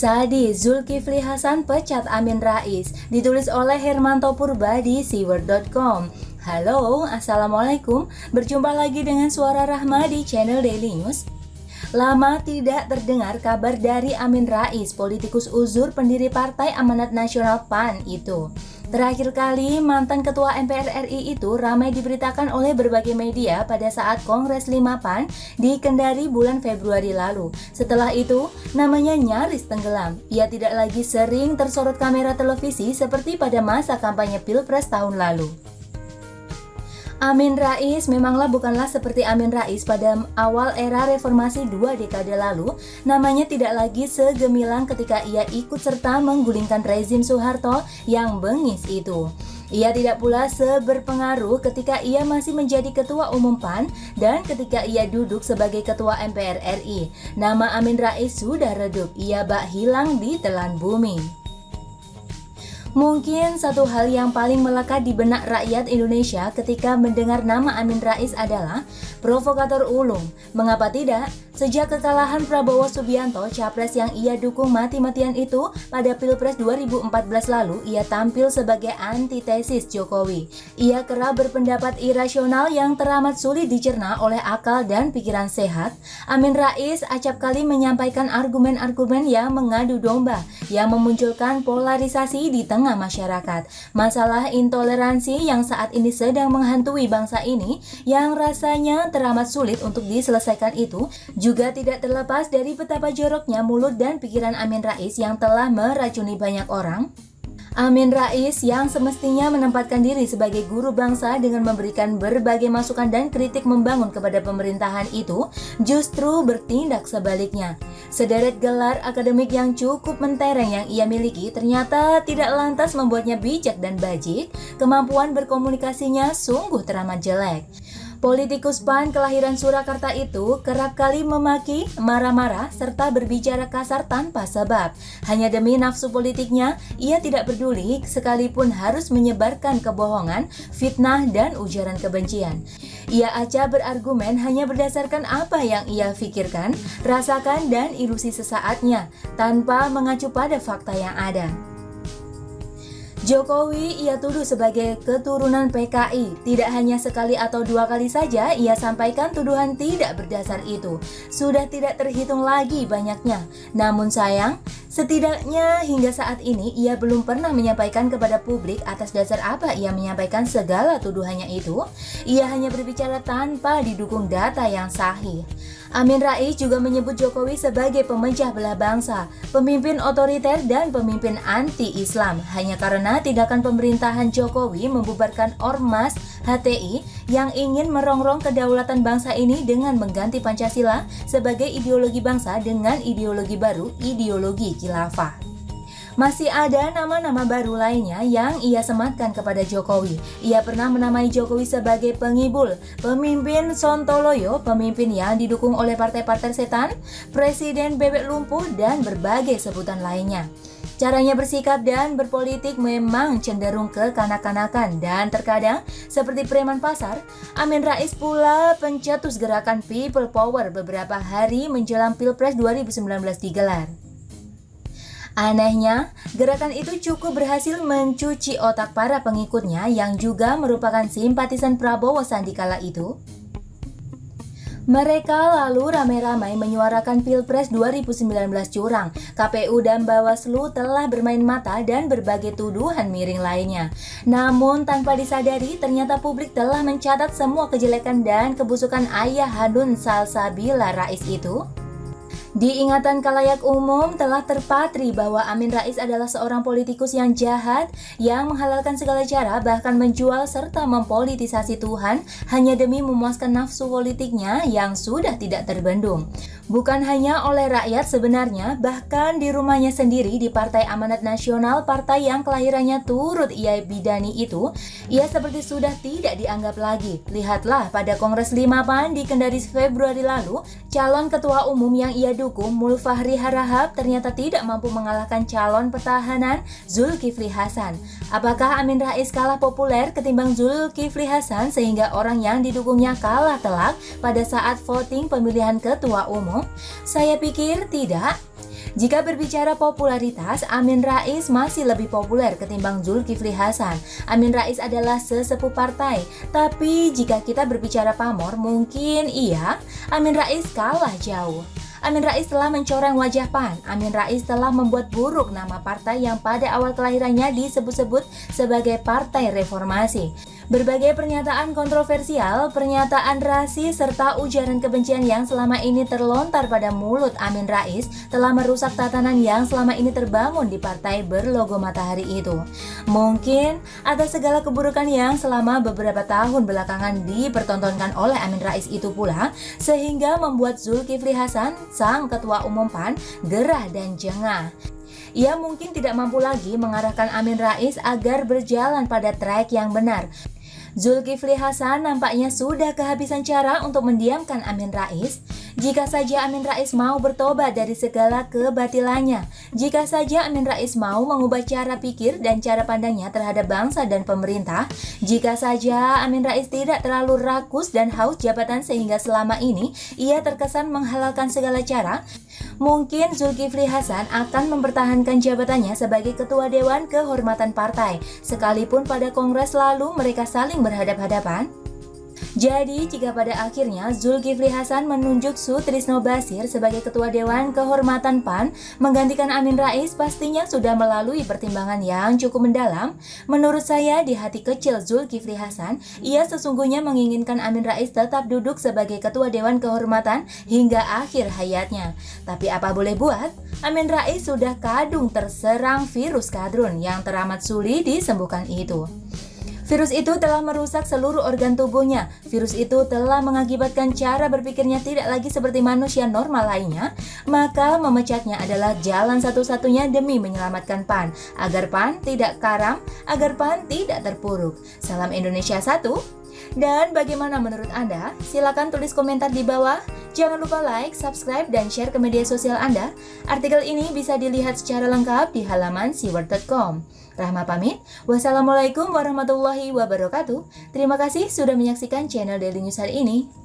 Sadis, Zulkifli Hasan pecat Amin Rais, ditulis oleh Hermanto Purba di siword.com. Halo, Assalamualaikum, berjumpa lagi dengan Suara Rahma di channel Daily News. Lama tidak terdengar kabar dari Amin Rais, politikus uzur pendiri Partai Amanat Nasional PAN itu. Terakhir kali mantan Ketua MPR RI itu ramai diberitakan oleh berbagai media pada saat Kongres 5 PAN di Kendari bulan Februari lalu. Setelah itu, namanya nyaris tenggelam. Ia tidak lagi sering tersorot kamera televisi seperti pada masa kampanye Pilpres tahun lalu. Amin Rais memanglah bukanlah seperti Amin Rais pada awal era reformasi 2 dekade lalu. Namanya tidak lagi segemilang ketika ia ikut serta menggulingkan rezim Soeharto yang bengis itu. Ia tidak pula seberpengaruh ketika ia masih menjadi Ketua Umum PAN dan ketika ia duduk sebagai Ketua MPR RI. Nama Amin Rais sudah redup, ia bak hilang di telan bumi. Mungkin satu hal yang paling melekat di benak rakyat Indonesia ketika mendengar nama Amin Rais adalah provokator ulung. Mengapa tidak? Sejak kekalahan Prabowo Subianto, capres yang ia dukung mati-matian itu pada Pilpres 2014 lalu, ia tampil sebagai antitesis Jokowi. Ia kerap berpendapat irasional yang teramat sulit dicerna oleh akal dan pikiran sehat. Amin Rais acap kali menyampaikan argumen-argumen yang mengadu domba, yang memunculkan polarisasi di tengah masyarakat. Masalah intoleransi yang saat ini sedang menghantui bangsa ini, yang rasanya teramat sulit untuk diselesaikan itu, juga tidak terlepas dari betapa joroknya mulut dan pikiran Amin Rais yang telah meracuni banyak orang. Amin Rais yang semestinya menempatkan diri sebagai guru bangsa dengan memberikan berbagai masukan dan kritik membangun kepada pemerintahan itu, justru bertindak sebaliknya. Sederet gelar akademik yang cukup mentereng yang ia miliki ternyata tidak lantas membuatnya bijak dan bajik. Kemampuan berkomunikasinya sungguh teramat jelek. Politikus PAN kelahiran Surakarta itu kerap kali memaki, marah-marah, serta berbicara kasar tanpa sebab. Hanya demi nafsu politiknya, ia tidak peduli sekalipun harus menyebarkan kebohongan, fitnah, dan ujaran kebencian. Ia acap berargumen hanya berdasarkan apa yang ia pikirkan, rasakan, dan ilusi sesaatnya, tanpa mengacu pada fakta yang ada. Jokowi ia tuduh sebagai keturunan PKI. Tidak hanya sekali atau dua kali saja ia sampaikan tuduhan tidak berdasar itu. Sudah tidak terhitung lagi banyaknya. Namun sayang, setidaknya hingga saat ini ia belum pernah menyampaikan kepada publik atas dasar apa ia menyampaikan segala tuduhannya itu. Ia hanya berbicara tanpa didukung data yang sahih. Amin Rais juga menyebut Jokowi sebagai pemecah belah bangsa, pemimpin otoriter dan pemimpin anti-Islam hanya karena tindakan pemerintahan Jokowi membubarkan Ormas HTI yang ingin merongrong kedaulatan bangsa ini dengan mengganti Pancasila sebagai ideologi bangsa dengan ideologi baru, ideologi khilafah. Masih ada nama-nama baru lainnya yang ia sematkan kepada Jokowi. Ia pernah menamai Jokowi sebagai pengibul, pemimpin sontoloyo, pemimpin yang didukung oleh partai-partai setan, presiden bebek lumpuh, dan berbagai sebutan lainnya. Caranya bersikap dan berpolitik memang cenderung kekanak-kanakan dan terkadang seperti preman pasar. Amin Rais pula pencetus gerakan People Power beberapa hari menjelang Pilpres 2019 digelar. Anehnya, gerakan itu cukup berhasil mencuci otak para pengikutnya yang juga merupakan simpatisan Prabowo Sandi kala itu. Mereka lalu ramai-ramai menyuarakan Pilpres 2019 curang. KPU dan Bawaslu telah bermain mata dan berbagai tuduhan miring lainnya. Namun tanpa disadari, ternyata publik telah mencatat semua kejelekan dan kebusukan ayah Hadun Salsabila Rais itu. Di ingatan khalayak umum telah terpatri bahwa Amin Rais adalah seorang politikus yang jahat, yang menghalalkan segala cara, bahkan menjual serta mempolitisasi Tuhan hanya demi memuaskan nafsu politiknya yang sudah tidak terbendung. Bukan hanya oleh rakyat sebenarnya, bahkan di rumahnya sendiri di Partai Amanat Nasional, partai yang kelahirannya turut ia bidani itu, ia seperti sudah tidak dianggap lagi. Lihatlah pada Kongres 5 PAN di Kendari Februari lalu, calon ketua umum yang ia dukung, Mulfahri Harahap, ternyata tidak mampu mengalahkan calon pertahanan Zulkifli Hasan. Apakah Amin Rais kalah populer ketimbang Zulkifli Hasan sehingga orang yang didukungnya kalah telak pada saat voting pemilihan ketua umum? Saya pikir tidak. Jika berbicara popularitas, Amin Rais masih lebih populer ketimbang Zulkifli Hasan. Amin Rais adalah sesepuh partai, tapi jika kita berbicara pamor, mungkin iya, Amin Rais kalah jauh. Amin Rais telah mencoreng wajah PAN. Amin Rais telah membuat buruk nama partai yang pada awal kelahirannya disebut-sebut sebagai Partai Reformasi. Berbagai pernyataan kontroversial, pernyataan rasis, serta ujaran kebencian yang selama ini terlontar pada mulut Amin Rais telah merusak tatanan yang selama ini terbangun di partai berlogo matahari itu. Mungkin atas segala keburukan yang selama beberapa tahun belakangan dipertontonkan oleh Amin Rais itu pula, sehingga membuat Zulkifli Hasan, sang ketua umum PAN, gerah dan jengah. Ia mungkin tidak mampu lagi mengarahkan Amin Rais agar berjalan pada track yang benar. Zulkifli Hasan nampaknya sudah kehabisan cara untuk mendiamkan Amin Rais. Jika saja Amin Rais mau bertobat dari segala kebatilannya, jika saja Amin Rais mau mengubah cara pikir dan cara pandangnya terhadap bangsa dan pemerintah, jika saja Amin Rais tidak terlalu rakus dan haus jabatan sehingga selama ini ia terkesan menghalalkan segala cara, mungkin Zulkifli Hasan akan mempertahankan jabatannya sebagai Ketua Dewan Kehormatan Partai, sekalipun pada Kongres lalu mereka saling berhadap-hadapan. Jadi, jika pada akhirnya Zulkifli Hasan menunjuk Sutrisno Bachir sebagai Ketua Dewan Kehormatan PAN menggantikan Amin Rais, pastinya sudah melalui pertimbangan yang cukup mendalam. Menurut saya, di hati kecil Zulkifli Hasan, ia sesungguhnya menginginkan Amin Rais tetap duduk sebagai Ketua Dewan Kehormatan hingga akhir hayatnya. Tapi apa boleh buat, Amin Rais sudah kadung terserang virus kadrun yang teramat sulit disembuhkan itu. Virus itu telah merusak seluruh organ tubuhnya. Virus itu telah mengakibatkan cara berpikirnya tidak lagi seperti manusia normal lainnya. Maka memecatnya adalah jalan satu-satunya demi menyelamatkan PAN. Agar PAN tidak karam, agar PAN tidak terpuruk. Salam Indonesia 1. Dan bagaimana menurut Anda? Silakan tulis komentar di bawah. Jangan lupa like, subscribe, dan share ke media sosial Anda. Artikel ini bisa dilihat secara lengkap di halaman siward.com. Rahma pamit. Wassalamualaikum warahmatullahi wabarakatuh. Terima kasih sudah menyaksikan channel Daily News hari ini.